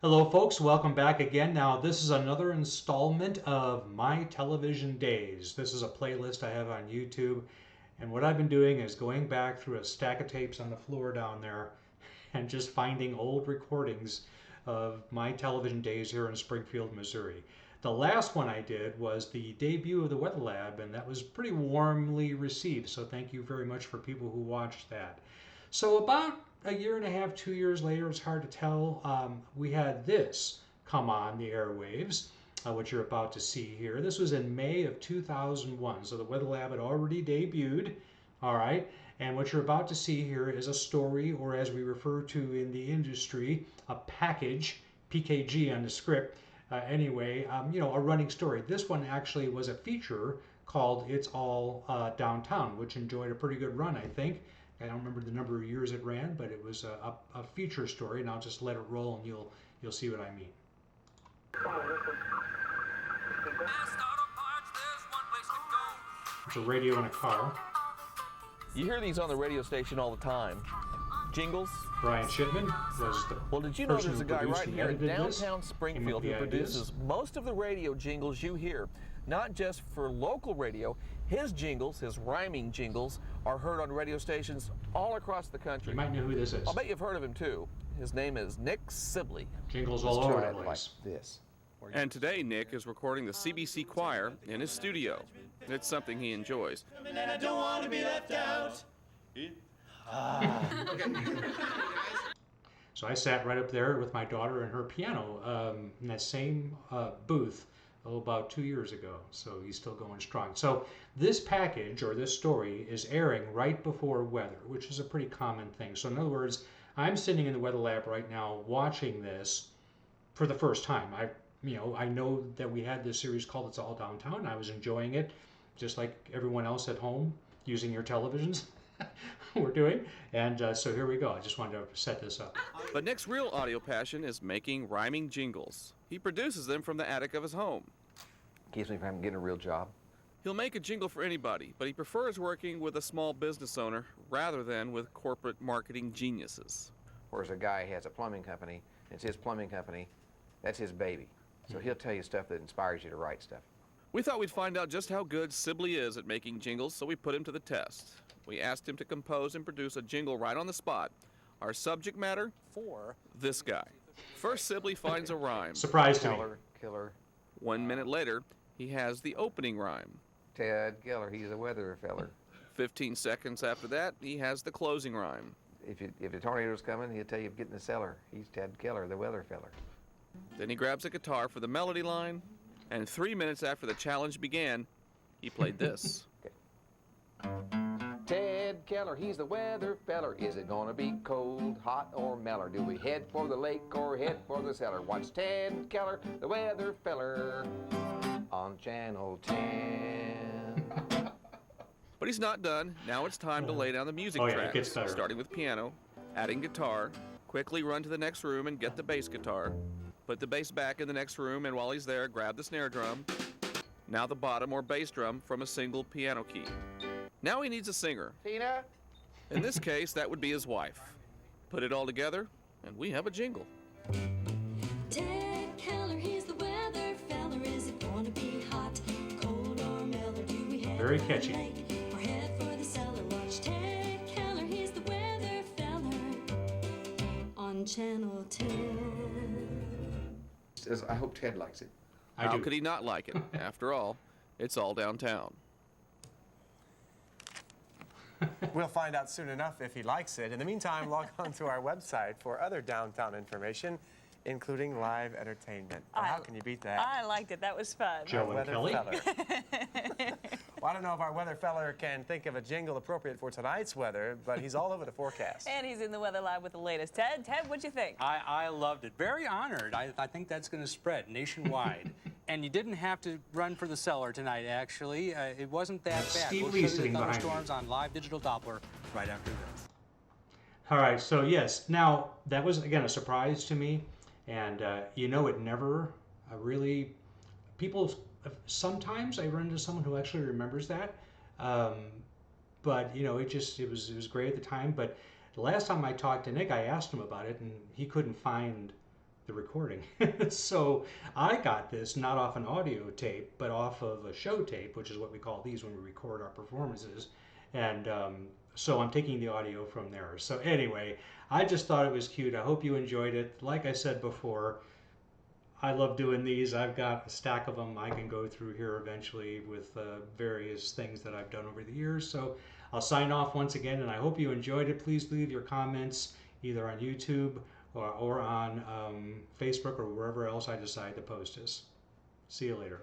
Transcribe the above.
Hello, folks. Welcome back again. Now, this is another installment of My Television Days. This is a playlist I have on YouTube. And what I've been doing is going back through a stack of tapes on the floor down there and just finding old recordings of My Television Days here in Springfield, Missouri. The last one I did was the debut of the Weather Lab, and that was pretty warmly received. So thank you very much for people who watched that. So about a year and a half, 2 years later, it's hard to tell, we had this come on the airwaves, what you're about to see here. This was in May of 2001, so the Weather Lab had already debuted, all right? And what you're about to see here is a story, or as we refer to in the industry, a package, PKG on the script. A running story. This one actually was a feature called It's All Downtown, which enjoyed a pretty good run, I think. I don't remember the number of years it ran, but it was a feature story, and I'll just let it roll, and you'll see what I mean. It's a radio in a car. You hear these on the radio station all the time. Jingles. Brian Shipman was the Well, did you know person there's a who guy produced right and here in edited this, downtown Springfield who came up with the ideas. produces most of the radio jingles you hear, not just for local radio. His jingles, his rhyming jingles, are heard on radio stations all across the country. You might know who this is. I'll bet you've heard of him too. His name is Nick Sibley. Jingles all over the place. Like this. And today, Nick is recording the CBC choir in his studio. It's something he enjoys. And I don't want to be left out. So I sat right up there with my daughter and her piano in that same booth about 2 years ago. So he's still going strong. So this package or this story is airing right before weather, which is a pretty common thing. So in other words, I'm sitting in the Weather Lab right now watching this for the first time. I know that we had this series called It's All Downtown. I was enjoying it just like everyone else at home using your televisions. We're doing, and so here we go. I just wanted to set this up. But Nick's real audio passion is making rhyming jingles. He produces them from the attic of his home. Keeps me from getting a real job. He'll make a jingle for anybody, but he prefers working with a small business owner rather than with corporate marketing geniuses. Whereas a guy has a plumbing company, it's his plumbing company, that's his baby. So he'll tell you stuff that inspires you to write stuff. We thought we'd find out just how good Sibley is at making jingles, so we put him to the test. We asked him to compose and produce a jingle right on the spot. Our subject matter? For this guy. First, Sibley finds a rhyme. Surprise to me. Killer. 1 minute later, he has the opening rhyme. Ted Keller, he's a weather feller. 15 seconds after that, he has the closing rhyme. If the tornado's coming, he'll tell you to get in the cellar. He's Ted Keller, the weather feller. Then he grabs a guitar for the melody line, and 3 minutes after the challenge began, he played this. Ted Keller, he's the weather feller. Is it gonna be cold, hot, or meller? Do we head for the lake or head for the cellar? Watch Ted Keller, the weather feller, on Channel 10. But he's not done. Now it's time to lay down the music It tracks, gets better. starting with piano, adding guitar, quickly run to the next room and get the bass guitar, put the bass back in the next room, and while he's there, grab the snare drum, now the bottom or bass drum from a single piano key. Now he needs a singer. Tina? In this case, that would be his wife. Put it all together, and we have a jingle. Ted Keller, he's the weather feller. Is it going to be hot, cold, or mellow? Do we head Very for catchy. the lake or head for the cellar? Watch Ted Keller, he's the weather feller on Channel 10. I hope Ted likes it. How could he not like it? After all, it's all downtown. We'll find out soon enough if he likes it. In the meantime, log on to our website for other downtown information, including live entertainment. Well, how can you beat that? I liked it. That was fun. Joe and Weather Kelly. feller. Well, I don't know if our weather feller can think of a jingle appropriate for tonight's weather, but he's all over the forecast. And he's in the Weather Lab with the latest. Ted, what'd you think? I loved it. Very honored. I think that's going to spread nationwide. And you didn't have to run for the cellar tonight, actually. It wasn't that bad. Steve We'll Lee show you sitting the behind me. thunderstorms on live digital Doppler right after this. All right, so yes, now that was again a surprise to me, and it never really people. Sometimes I run into someone who actually remembers that, but it was great at the time. But the last time I talked to Nick, I asked him about it, and he couldn't find the recording. So I got this not off an audio tape, but off of a show tape, which is what we call these when we record our performances. And so I'm taking the audio from there. So anyway, I just thought it was cute. I hope you enjoyed it. Like I said before, I love doing these. I've got a stack of them I can go through here eventually with various things that I've done over the years. So I'll sign off once again, and I hope you enjoyed it. Please leave your comments either on YouTube or on Facebook or wherever else I decide to post this. See you later.